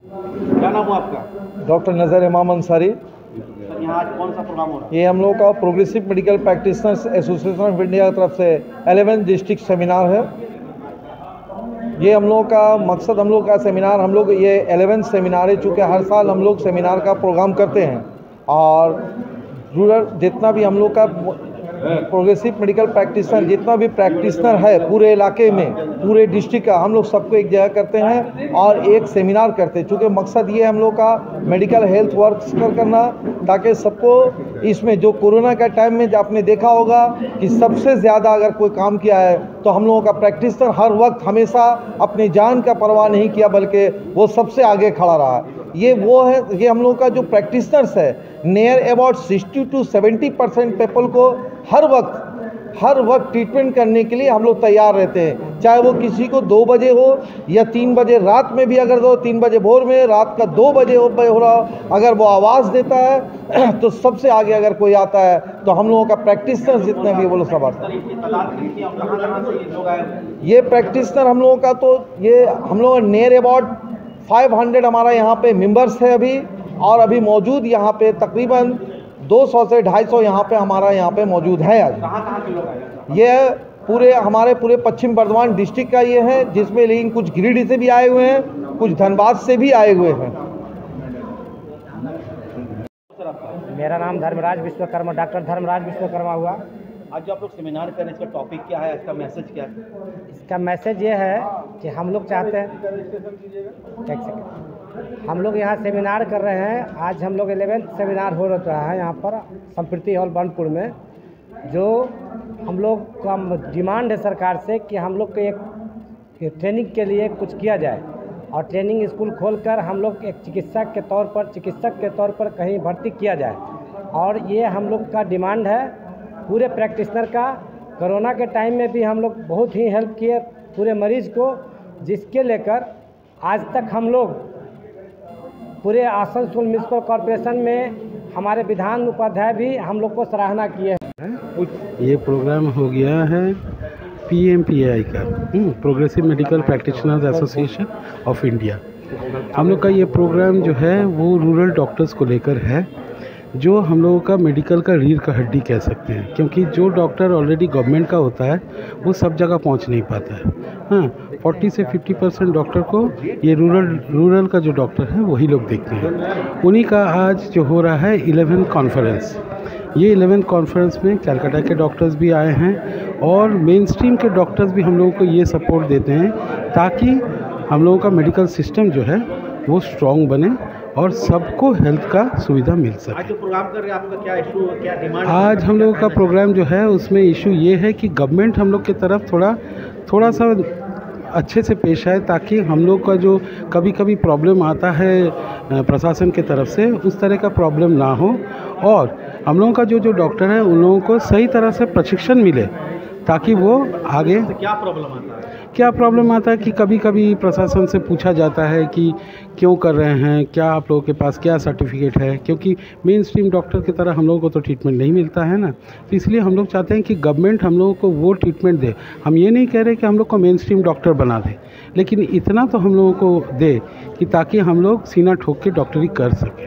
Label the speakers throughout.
Speaker 1: क्या नाम हुआ आपका?
Speaker 2: डॉक्टर नज़र इमाम अंसारी।
Speaker 1: सर यहाँ आज कौन सा प्रोग्राम हो रहा है?
Speaker 2: ये हम लोग का progressive medical practitioners association of India की तरफ से 11th डिस्ट्रिक्ट सेमिनार है। ये हम लोग का मकसद, हम लोग का सेमिनार, हम लोग ये 11th सेमिनार है। चूँकि हर साल हम लोग सेमिनार का प्रोग्राम करते हैं और रूरल जितना भी हम लोग का प्रोग्रेसिव मेडिकल प्रैक्टिशनर जितना भी प्रैक्टिशनर है पूरे इलाके में, पूरे डिस्ट्रिक्ट का, हम लोग सबको एक जगह करते हैं और एक सेमिनार करते हैं। चूँकि मकसद ये है हम लोग का मेडिकल हेल्थ वर्क करना, ताकि सबको इसमें जो कोरोना का टाइम में आपने देखा होगा कि सबसे ज़्यादा अगर कोई काम किया है तो हम लोगों का प्रैक्टिशनर हर वक्त हमेशा अपनी जान का परवाह नहीं किया, बल्कि वो सबसे आगे खड़ा रहा। ये वो है, ये हम लोग का जो प्रैक्टिशनर्स है नियर अबाउट 60 to 70% पीपल को हर वक्त ट्रीटमेंट करने के लिए हम लोग तैयार रहते हैं। चाहे वो किसी को 2 बजे हो या 3 बजे रात में भी, अगर 3 बजे भोर में, रात का 2 बजे हो रहा हो, अगर वो आवाज़ देता है तो सबसे आगे अगर कोई आता है तो हम लोगों का प्रैक्टिशनर जितने भी वो लोग सब आते हैं। ये प्रैक्टिशनर हम लोगों का तो ये हम लोग नियर अबाउट 500 हमारा यहाँ पे मेंबर्स है अभी, और अभी मौजूद यहाँ पे तकरीबन 200 से 250 यहाँ पे हमारा यहाँ पे मौजूद है। आज
Speaker 1: कहाँ के लोग आए?
Speaker 2: ये हमारे पूरे पश्चिम बर्धमान डिस्ट्रिक्ट का ये है, जिसमें लेकिन कुछ गिरिडीह से भी आए हुए हैं, कुछ धनबाद से भी आए हुए हैं।
Speaker 3: मेरा नाम धर्मराज विश्वकर्मा, डॉक्टर धर्मराज विश्वकर्मा हुआ।
Speaker 1: आज जो आप लोग सेमिनार कर रहे हैं, इसका टॉपिक क्या है, इसका मैसेज क्या है?
Speaker 3: इसका मैसेज ये है कि हम लोग चाहते हैं, एक सेकंड, हम लोग यहाँ सेमिनार कर रहे हैं। आज हम लोग 11th सेमिनार हो रहा है यहाँ पर संप्रीति हॉल बनपुर में। जो हम लोग का डिमांड है सरकार से कि हम लोग को एक ट्रेनिंग के लिए कुछ किया जाए, और ट्रेनिंग स्कूल खोलकर हम लोग एक चिकित्सक के तौर पर कहीं भर्ती किया जाए। और ये हम लोग का डिमांड है पूरे प्रैक्टिशनर का। कोरोना के टाइम में भी हम लोग बहुत ही हेल्प किए पूरे मरीज़ को, जिसके लेकर आज तक हम लोग पूरे आसनसोल म्युनिसिपल कॉरपोरेशन में हमारे विधान उपाध्याय भी हम लोग को सराहना किए हैं।
Speaker 4: ये प्रोग्राम हो गया है PMPAI का, progressive medical practitioners association of India. हम लोग का ये प्रोग्राम जो है वो रूरल डॉक्टर्स को लेकर है, जो हम लोगों का मेडिकल का रीढ़ का हड्डी कह सकते हैं, क्योंकि जो डॉक्टर ऑलरेडी गवर्नमेंट का होता है वो सब जगह पहुंच नहीं पाता है। हाँ, 40 से 50% डॉक्टर को ये रूरल का जो डॉक्टर है वही लोग देखते हैं। उन्हीं का आज जो हो रहा है 11th कॉन्फ्रेंस, ये 11th कॉन्फ्रेंस में कलकत्ता के डॉक्टर्स भी आए हैं और मेन स्ट्रीम के डॉक्टर्स भी हम लोगों को ये सपोर्ट देते हैं ताकि हम लोगों का मेडिकल सिस्टम जो है वो स्ट्रॉन्ग बने और सबको हेल्थ का सुविधा मिल सके।
Speaker 1: आज जो प्रोग्राम कर रहे हैं, आपका क्या इशू, क्या डिमांड?
Speaker 4: आज हम लोगों का प्रोग्राम जो है उसमें इशू ये है कि गवर्नमेंट हम लोग की तरफ थोड़ा सा अच्छे से पेश आए, ताकि हम लोग का जो कभी प्रॉब्लम आता है प्रशासन की तरफ से, उस तरह का प्रॉब्लम ना हो, और हम लोगों का जो डॉक्टर है उन लोगों को सही तरह से प्रशिक्षण मिले ताकि वो आगे।
Speaker 1: क्या प्रॉब्लम आता है?
Speaker 4: क्या प्रॉब्लम आता है कि कभी प्रशासन से पूछा जाता है कि क्यों कर रहे हैं, क्या आप लोगों के पास क्या सर्टिफिकेट है, क्योंकि मेन स्ट्रीम डॉक्टर की तरह हम लोगों को तो ट्रीटमेंट नहीं मिलता है ना। तो इसलिए हम लोग चाहते हैं कि गवर्नमेंट हम लोगों को वो ट्रीटमेंट दे। हम ये नहीं कह रहे कि हम लोग को मेन स्ट्रीम डॉक्टर बना दे, लेकिन इतना तो हम लोगों को दे कि ताकि हम लोग सीना ठोक के डॉक्टरी कर सकें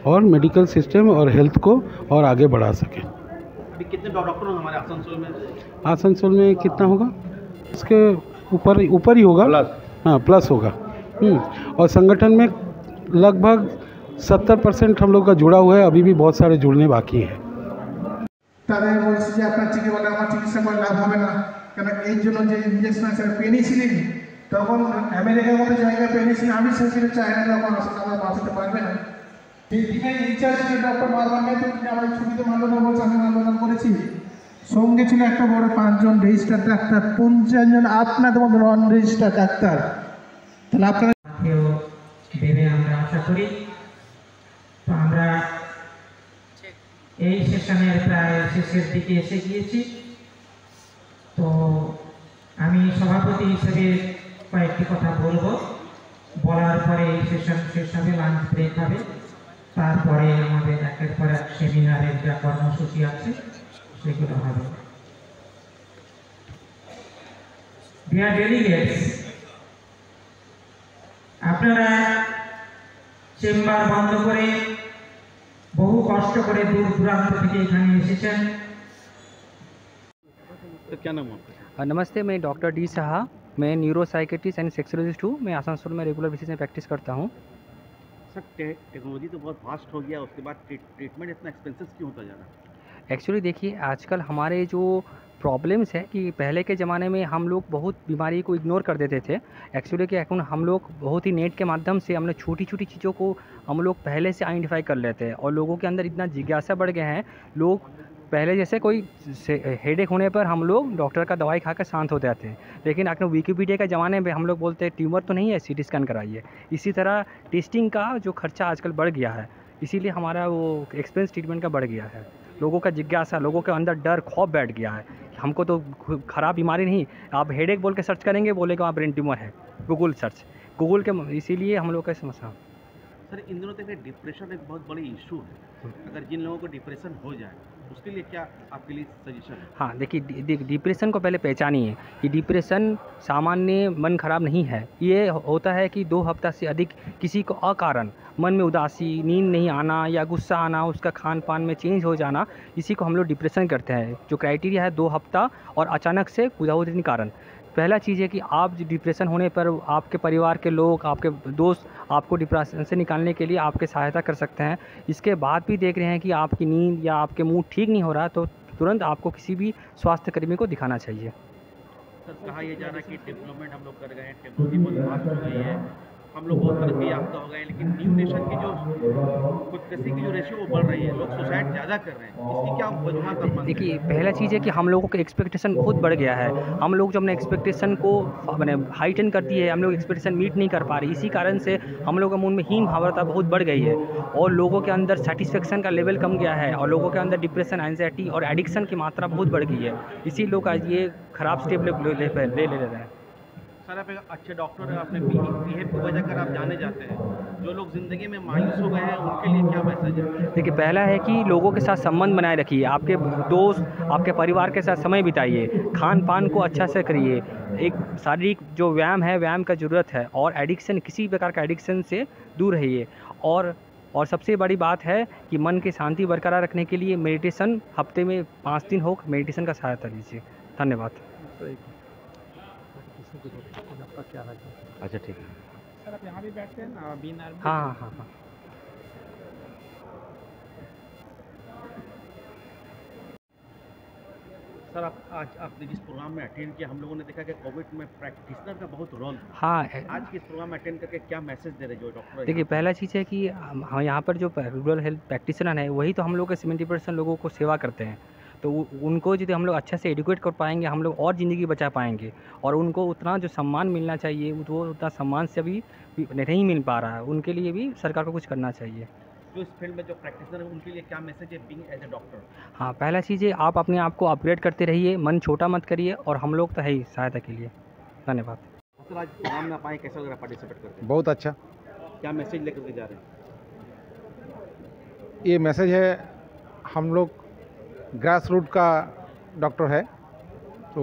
Speaker 4: और मेडिकल सिस्टम और हेल्थ को और आगे बढ़ा सकें।
Speaker 1: अभी कितने डॉक्टर हैं हमारे आसनसोल में?
Speaker 4: आसनसोल में कितना होगा, उसके ऊपर ही होगा, हाँ प्लस होगा। और संगठन में लगभग 70% हम लोग का जुड़ा हुआ है, अभी भी बहुत सारे जुड़ने बाकी है।
Speaker 5: তাদের বলছি যে আপনার চিকিৎসা করে লাভ হবে না, কারণ এর জন্য যে ইনজেকশন আছে পেনিসিলিন, তখন আমেরিকার মতো জায়গায় পেনিসিলিন আমি সেখানে চাইনা তখন আমরা বাঁচাতে পারবে না। এই দিনে ইনচার্জ যে ডক্টর মারবান নেই, তিনি আমার ছুটিতে মানবতা বলছে, আমি আন্দোলন করেছি। সঙ্গে ছিল একটা বড় 5 জন রেজিস্টার্ড ডাক্তার, 50 জন আপনাদের মতো নন রেজিস্টার্ড ডাক্তার। তাহলে আপনারা
Speaker 6: দেবে আমরা আশা করি। তো আমরা এই সেশনের প্রায় শেষের দিকে এসে গিয়েছি। তো আমি সভাপতি হিসেবে কয়েকটি কথা বলবো, বলার পরে এই সেশন শেষ হবে, লাঞ্চ ব্রেক হবে, তারপরে আমাদের একের পর এক সেমিনারের যা কর্মসূচি আছে সেগুলো হবে। ডিয়ার ডেলিগেটস, আপনারা চেম্বার বন্ধ করে বহু কষ্ট করে দূর দূরান্ত থেকে এখানে এসেছেন।
Speaker 1: तो क्या नाम है आपका?
Speaker 7: नमस्ते, मैं डॉक्टर डी साहा, मैं न्यूरो साइकेट्रिस्ट एंड सेक्सोलॉजिस्ट हूँ। मैं आसनसोल में रेगुलर बेसिस में प्रैक्टिस करता हूँ।
Speaker 1: सर टेक्नोलॉजी तो बहुत फास्ट हो गया, उसके बाद ट्रीटमेंट इतना एक्सपेंसिव क्यों होता जा रहा है?
Speaker 7: एक्चुअली देखिए, आजकल हमारे जो प्रॉब्लम्स है कि पहले के ज़माने में हम लोग बहुत बीमारी को इग्नोर कर देते थे। एक्चुअली कि हम लोग बहुत ही नेट के माध्यम से हम लोग छोटी छोटी चीज़ों को हम लोग पहले से आइडेंटिफाई कर लेते हैं और लोगों के अंदर इतना जिज्ञासा बढ़ गए हैं। लोग पहले जैसे कोई हेडेक होने पर हम लोग डॉक्टर का दवाई खाकर शांत हो जाते हैं, लेकिन आजकल विकिपीडिया के ज़माने में हम लोग बोलते हैं ट्यूमर तो नहीं है, सीटी स्कैन कराइए। इसी तरह टेस्टिंग का जो खर्चा आजकल बढ़ गया है, इसीलिए हमारा वो एक्सपेंस ट्रीटमेंट का बढ़ गया है। लोगों का जिज्ञासा, लोगों के अंदर डर खौफ बैठ गया है। हमको तो ख़राब बीमारी नहीं, आप हेडेक बोल के सर्च करेंगे, बोलेगा आप ब्रेन ट्यूमर है, गूगल सर्च, गूगल के, इसीलिए हम लोग का समस्या।
Speaker 1: सर इन दिनों तक डिप्रेशन एक बहुत बड़ी इशू है, अगर जिन लोगों को डिप्रेशन हो जाए उसके लिए क्या आपके लिए सजेशन है?
Speaker 7: हाँ देखिए, डिप्रेशन को पहले पहचानिए कि डिप्रेशन सामान्य मन खराब नहीं है। ये होता है कि 2 हफ्ता से अधिक किसी को अकारण मन में उदासी, नींद नहीं आना या गुस्सा आना, उसका खान पान में चेंज हो जाना, इसी को हम लोग डिप्रेशन करते हैं। जो क्राइटेरिया है 2 हफ्ता और अचानक से विदाउट एनी कारण। पहला चीज़ है कि आप डिप्रेशन होने पर आपके परिवार के लोग, आपके दोस्त आपको डिप्रेशन से निकालने के लिए आपके सहायता कर सकते हैं। इसके बाद भी देख रहे हैं कि आपकी नींद या आपके मूड ठीक नहीं हो रहा, तो तुरंत आपको किसी भी स्वास्थ्य कर्मी को दिखाना चाहिए।
Speaker 1: सर कहा यह जा रहा है कि डेवलपमेंट हम लोग कर गए हैं, टेक्नोलॉजी बहुत फास्ट हो गई है, हम लोग बहुत तरक्की याफ्ता हो गए, लेकिन न्यू नेशन की जो खुदकशी की जो रेशियो वो बढ़ रही है, लोग सुसाइड ज़्यादा कर रहे हैं, इसकी क्या वजूहत आप मानते हैं?
Speaker 7: देखिए, पहला चीज़ है कि हम लोगों का एक्सपेक्टेशन बहुत बढ़ गया है। हम लोग जो अपने एक्सपेक्टेशन को मैंने हाइटन करती है, हम लोग एक्सपेक्टेशन मीट नहीं कर पा रहे, इसी कारण से हम लोगों के मन में हीन भावना बहुत बढ़ गई है और लोगों के अंदर सेटिस्फेक्शन का लेवल कम गया है और लोगों के अंदर डिप्रेशन, एंजाइटी और एडिक्शन की मात्रा बहुत बढ़ गई है। इसी लोग आज ये ख़राब स्टेप ले रहे हैं।
Speaker 1: सर आप एक अच्छे डॉक्टर हैं, अपने बिहेव की वजह कर आप जाने जाते हैं, जो लोग ज़िंदगी में मायूस हो गए हैं उनके लिए क्या मैसेज है?
Speaker 7: देखिए, पहला है कि लोगों के साथ संबंध बनाए रखिए, आपके दोस्त, आपके परिवार के साथ समय बिताइए, खान पान को अच्छा से करिए, एक शारीरिक जो व्यायाम है, व्यायाम का ज़रूरत है और एडिक्शन, किसी प्रकार का एडिक्शन से दूर रहिए। और सबसे बड़ी बात है कि मन की शांति बरकरार रखने के लिए मेडिटेशन हफ्ते में 5 दिन हो, मेडिटेशन का सहायता लीजिए। धन्यवाद।
Speaker 1: अच्छा ठीक है
Speaker 6: सर, आप यहाँ भी बैठते हैं ना?
Speaker 7: हाँ हाँ हाँ।
Speaker 1: सर आज आपने जिस प्रोग्राम में अटेंड किया, हम लोगों ने देखा कि कोविड में प्रैक्टिशनर का बहुत रोल था।
Speaker 7: हाँ,
Speaker 1: आज के इस प्रोग्राम में अटेंड करके क्या मैसेज दे रहे जो डॉक्टर?
Speaker 7: देखिए, पहला चीज़ है कि हम यहाँ पर जो रूरल हेल्थ प्रैक्टिशनर है, वही तो हम लोग के 70% लोगों को सेवा करते हैं। तो उनको यदि हम लोग अच्छे से एडुकेट कर पाएंगे, हम लोग और ज़िंदगी बचा पाएंगे और उनको उतना जो सम्मान मिलना चाहिए वो उतना सम्मान से अभी नहीं मिल पा रहा है। उनके लिए भी सरकार को कुछ करना चाहिए।
Speaker 1: जो इस फील्ड में जो प्रैक्टिशनर है उनके लिए क्या मैसेज है बीइंग एज ए डॉक्टर?
Speaker 7: हाँ, पहला चीज़ है आप अपने आप को अपग्रेड करते रहिए, मन छोटा मत करिए और हम लोग तो है ही सहायता के लिए। धन्यवाद।
Speaker 1: सर आज प्रोग्राम में आप आए, कैसा लग रहा है पार्टिसिपेट करके?
Speaker 2: बहुत अच्छा।
Speaker 1: क्या मैसेज लेकर के जा रहे हैं?
Speaker 2: ये मैसेज है, हम लोग ग्रास रूट का डॉक्टर है, तो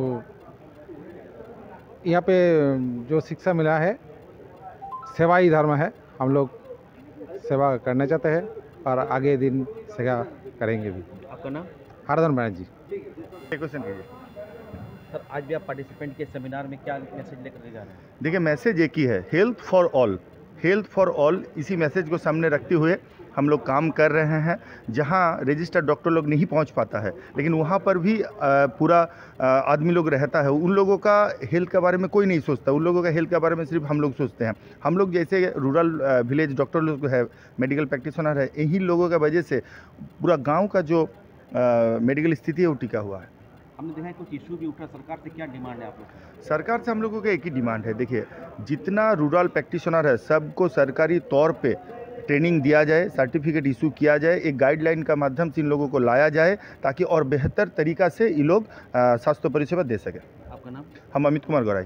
Speaker 2: यहाँ पे जो शिक्षा मिला है, सेवा ही धर्म है। हम लोग सेवा करना चाहते हैं और आगे दिन सेवा करेंगे भी।
Speaker 1: आपका नाम?
Speaker 2: हरदन बनर्जी।
Speaker 8: क्वेश्चन कीजिए
Speaker 1: सर आज भी आप पार्टिसिपेंट के सेमिनार में क्या मैसेज लेकर के जा रहे हैं?
Speaker 8: देखिए, मैसेज एक ही है, हेल्थ फॉर ऑल। इसी मैसेज को सामने रखते हुए हम लोग काम कर रहे हैं। जहां रजिस्टर्ड डॉक्टर लोग नहीं पहुंच पाता है, लेकिन वहां पर भी पूरा आदमी लोग रहता है। उन लोगों का हेल्थ के बारे में कोई नहीं सोचता, उन लोगों का हेल्थ के बारे में सिर्फ हम लोग सोचते हैं। हम लोग जैसे रूरल विलेज डॉक्टर लोग है, मेडिकल प्रैक्टिशनर है, यही लोगों की वजह से पूरा गाँव का जो मेडिकल स्थिति है वो टिका हुआ है।
Speaker 1: हमने देखा है कुछ इशू भी उठा, सरकार से क्या डिमांड है आप लोग?
Speaker 8: सरकार से हम लोगों का एक ही डिमांड है। देखिए, जितना रूरल प्रैक्टिशनर है सबको सरकारी तौर पे ट्रेनिंग दिया जाए, सर्टिफिकेट इशू किया जाए, एक गाइडलाइन का माध्यम से इन लोगों को लाया जाए ताकि और बेहतर तरीक़ा से ये लोग स्वास्थ्य परिसेवा दे सके।
Speaker 1: आपका नाम?
Speaker 8: हम अमित कुमार गौराई।